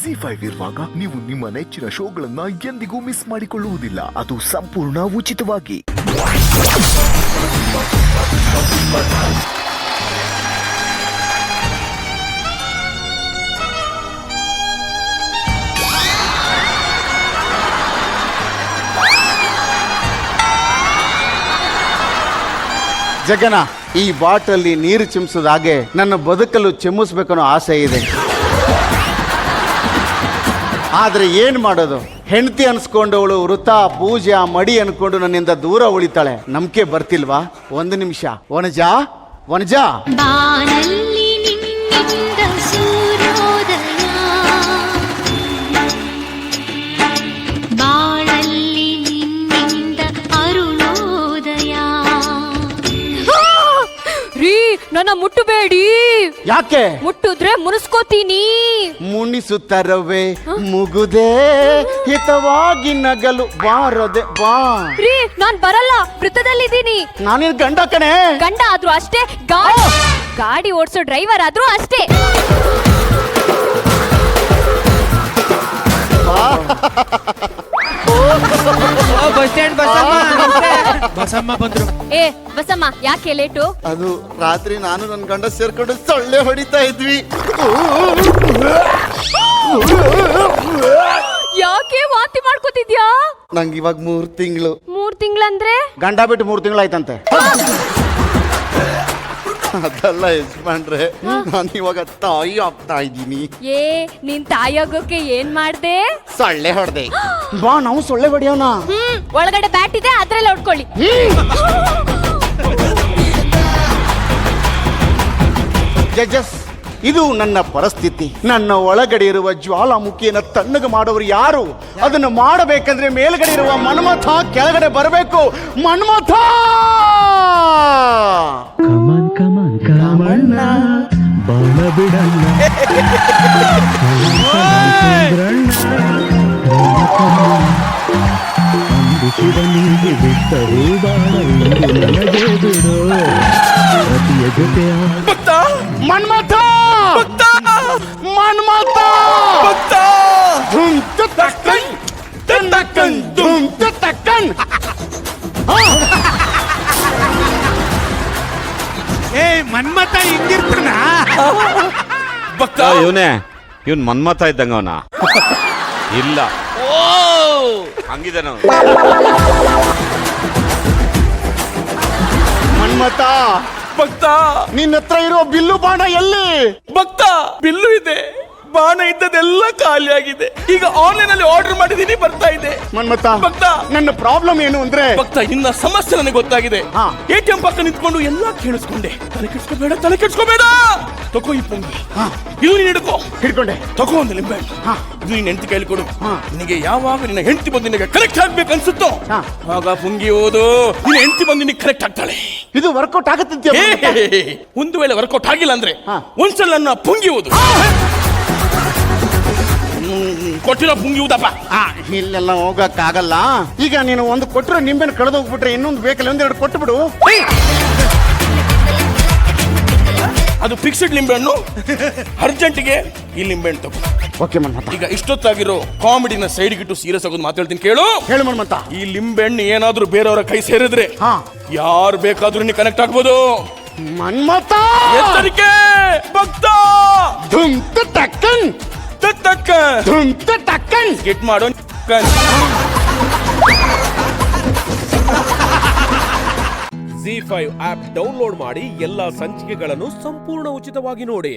ZEE5 ಇರುವಾಗ ನೀವು ನಿಮ್ಮ ನೆಚ್ಚಿನ ಶೋಗಳನ್ನ ಎಂದಿಗೂ ಮಿಸ್ ಮಾಡಿಕೊಳ್ಳುವುದಿಲ್ಲ. ಅದು ಸಂಪೂರ್ಣ ಉಚಿತವಾಗಿ. ಜಗನ, ಈ ಬಾಟಲ್ಲಿ ನೀರು ಚಿಮ್ಸೋದ ಹಾಗೆ ನನ್ನ ಬದುಕಲು ಚಿಮ್ಮಿಸ್ಬೇಕನ್ನೋ ಆಸೆ ಇದೆ. ಆದರೆ ಏನು ಮಾಡೋದು? ಹೆಂಡತಿ ಅನ್ಸ್ಕೊಂಡವಳು ವೃತ ಪೂಜೆ ಮಡಿ ಅನ್ಕೊಂಡು ನನ್ನಿಂದ ದೂರ ಉಳಿತಾಳೆ. ನಂಬಿಕೆ ಬರ್ತಿಲ್ವಾ? ಒಂದು ನಿಮಿಷ. ವನಜ ವನಜ, ಬಾನಲ್ಲಿ ನಿನ್ನಿಂದ ಸೂರ್ಯೋದಯ, ಬಾಳಲ್ಲಿ ನಿನ್ನಿಂದ ಅರುಣೋದಯ. ರೀ, ನನ್ನ ಮುಟ್ಟಬೇಡಿ. ಯಾಕೆ? ಮುಟ್ಟಿದ್ರೆ ಮುನಿಸ್ಕೋತೀನಿ. ಮುನಿಸುತ್ತರವೆ ಮುಗುದೇ ಹಿತವಾಗಿ ನಗಲು ಬಾರದೆ ಬಾ. ರೀ, ನಾನ್ ಬರಲ್ಲ, ವೃತ್ತದಲ್ಲಿದ್ದೀನಿ. ನಾನಿನ್ ಗಂಡ ಕಣೆ. ಗಂಡ ಆದ್ರೂ ಅಷ್ಟೇ, ಗಾಡಿ ಓಡಿಸೋ ಡ್ರೈವರ್ ಆದ್ರೂ ಅಷ್ಟೇ. ಬಸಮ್ಮ ಬಂದ್ರು. ಏ ಬಸಮ್ಮ, ಯಾಕೆ ಲೇಟು? ಅದು ರಾತ್ರಿ ನಾನು ನನ್ನ ಗಂಡ ಸೇರ್ಕೊಂಡು ಸೊಳ್ಳೆ ಹೊಡಿತಾ ಇದ್ವಿ. ಯಾಕೆ ವಾಂತಿ ಮಾಡ್ಕೋತಿದ್ಯಾ? ನಂಗೆ ಇವಾಗ 3 ತಿಂಗಳು. 3 ತಿಂಗಳಂದ್ರೆ? ಗಂಡ ಬಿಟ್ಟು 3 ತಿಂಗಳಾಯ್ತಂತೆ. ಅದೆಲ್ಲ ಯಜಮಾನ್ರೆ, ನಾನು ಇವಾಗ ತಾಯಿ ಆಗ್ತಾ ಇದ್ದೀನಿ. ಏ, ನಿನ್ ತಾಯಿಯಾಗೋಕೆ ಏನ್ ಮಾಡ್ದೆ? ಸೊಳ್ಳೆ ಹೊಡೆದೆ. ಬಾ, ನಾವು ಸೊಳ್ಳೆ ಹೊಡಿಯೋಣ. ಒಳಗಡೆ ಬ್ಯಾಟ್ ಇದೆ, ಅದ್ರಲ್ಲಿ ಹೊಡ್ಕೊಳ್ಳಿ. ಜಡ್ಜಸ್, ಇದು ನನ್ನ ಪರಿಸ್ಥಿತಿ. ನನ್ನ ಒಳಗಡೆ ಇರುವ ಜ್ವಾಲಾಮುಖಿಯನ್ನು ತಣ್ಣಗೆ ಮಾಡೋರು ಯಾರು? ಅದನ್ನು ಮಾಡಬೇಕಂದ್ರೆ ಮೇಲ್ಗಡೆ ಇರುವ ಮನ್ಮಥ ಕೆಳಗಡೆ ಬರಬೇಕು. ಮನ್ಮಥ! ಕಮನ್ ಕಮನ್ ಕಾಮಣ್ಣ ಬಾಳ ಬಿಡಣ್ಣ. ಅಂಬಿಸಿದ ನೀಗೆ ಬಿಟ್ಟರು ಬಾಳ ನನಗೆ ಬಿಡೋ ರತಿಯ ಜೊತೆ. ಮನ್ಮಥ! ಮನ್ಮಥ! ಧುಮ್ ತಕ್ಕನ್ ತಕ್ಕನ್ ಧುಮ್ ತಕ್ಕನ್. ಏ, ಮನ್ಮತ ಹಿಂಗಿರ್ತಾನ? ಇವನೇ ಇವನ್ ಮನ್ಮಥ ಇದ್ದಂಗ ಅವನ. ಇಲ್ಲ, ಹಂಗಿದಾನ. ಮನ್ಮಥ ಭಕ್ತ, ನಿನ್ನ ಹತ್ರ ಇರೋ ಬಿಲ್ಲು ಬಾಣ ಎಲ್ಲಿ? ಭಕ್ತ, ಬಿಲ್ಲು ಇದೆ, ಬಾಣ ಇದ್ದದೆಲ್ಲ ಖಾಲಿ ಆಗಿದೆ. ಈಗ ಆನ್ಲೈನ್ ಅಲ್ಲಿ ಆರ್ಡರ್ ಮಾಡಿದೀನಿ, ಬರ್ತಾ ಇದೆ. ಮನ್ಮಥ, ಭಕ್ತ, ನನ್ನ ಪ್ರಾಬ್ಲಮ್ ಏನು ಅಂದ್ರೆ? ಭಕ್ತ, ಇನ್ನ ಸಮಸ್ಯೆ ನನಗೆ ಗೊತ್ತಾಗಿದೆ. ATM ಪಕ್ಕ ನಿಂತ್ಕೊಂಡು ಎಲ್ಲ ಕೇಳಿಸ್ಕೊಂಡೆ. ತಲೆ ಕೆಡ್ಸ್ಕೋಬೇಡ, ತಲೆ ಕೆಡ್ಸ್ಕೋಬೇಡ. ತಗೋ ಈ ಪುಂಗಿ, ಇದು ನೀನು ಹಿಡ್ಕೋ. ಹಿಡ್ಕೊಂಡೆ. ತಗೋ ಒಂದು ಲಿಂಬೆ, ಇದು ನಿನ್ನ ಹೆಂಡತಿ ಕೈಲಿ ಕೊಡು. ನಿನಗೆ ಯಾವಾಗ ನಿನ್ನ ಹೆಂಡತಿ ಬಂದು ನಿನಗೆ ಕರೆಕ್ಟ್ ಆಗ್ಬೇಕು ಅನ್ಸುತ್ತೋ ಆಗ ಪುಂಗಿ ಓದು. ನಿನ್ನ ಹೆಂಡತಿ ಬಂದು ನಿನಗೆ ಕರೆಕ್ಟ್ ಆಗ್ತಾಳೆ. ಇದು ವರ್ಕೌಟ್ ಆಗುತ್ತೆ. ಒಂದು ವೇಳೆ ವರ್ಕೌಟ್ ಆಗಿಲ್ಲ ಅಂದ್ರೆ ಒಂದ್ಸಲ ನನ್ನ ಪುಂಗಿ ಓದು. ಕೊಟ್ಟಿರೋ ಪುಂಗಿ ಊದಪ್ಪ. ಇಲ್ಲೆಲ್ಲ ಹೋಗಕ್ಕಾಗಲ್ಲ. ಈಗ ನೀನು ಒಂದು ಕೊಟ್ಟರೆ ನಿಂಬೆನ ಕಳೆದು ಹೋಗ್ಬಿಟ್ರೆ ಇನ್ನೊಂದು ಬೇಕಲ್ಲ, ಒಂದೆರಡು ಕೊಟ್ಟು ಬಿಡು. ಅದು ಫಿಕ್ಸ್ಡ್ ಲಿಂಬೆಹಣ್ಣು. ಅರ್ಜೆಂಟ್ಗೆ ಈ ಲಿಂಬೆಹಣ್ಣು ತಗೋ. ಓಕೆ ಮನ್ಮಥ. ಈಗ ಇಷ್ಟೊತ್ತಾಗಿರೋ ಕಾಮಿಡಿನ ಸೈಡ್ ಗಿಟ್ಟು ಸೀರಿಯಸ್ ಆಗೋದು ಮಾತಾಡ್ತೀನಿ ಕೇಳು. ಹೇಳು ಮನ್ಮಥ. ಈ ಲಿಂಬೆಹಣ್ಣು ಏನಾದ್ರೂ ಬೇರೆಯವರ ಕೈ ಸೇರಿದ್ರೆ ಯಾರು ಬೇಕಾದ್ರೂ ನೀ ಕನೆಕ್ಟ್ ಆಗ್ಬೋದು. ಮನ್ಮಥ! ಎಚ್ಚರಿಕೆ ಭಕ್ತ! ಧುಮ್ ತಕ್ಕನ್ ಧುಮ್ ತಕ್ಕನ್. ಗೆಟ್ ಮಾಡೋ. ZEE5 ಆಪ್ ಡೌನ್ಲೋಡ್ ಮಾಡಿ ಎಲ್ಲಾ ಸಂಚಿಕೆಗಳನ್ನು ಸಂಪೂರ್ಣ ಉಚಿತವಾಗಿ ನೋಡಿ.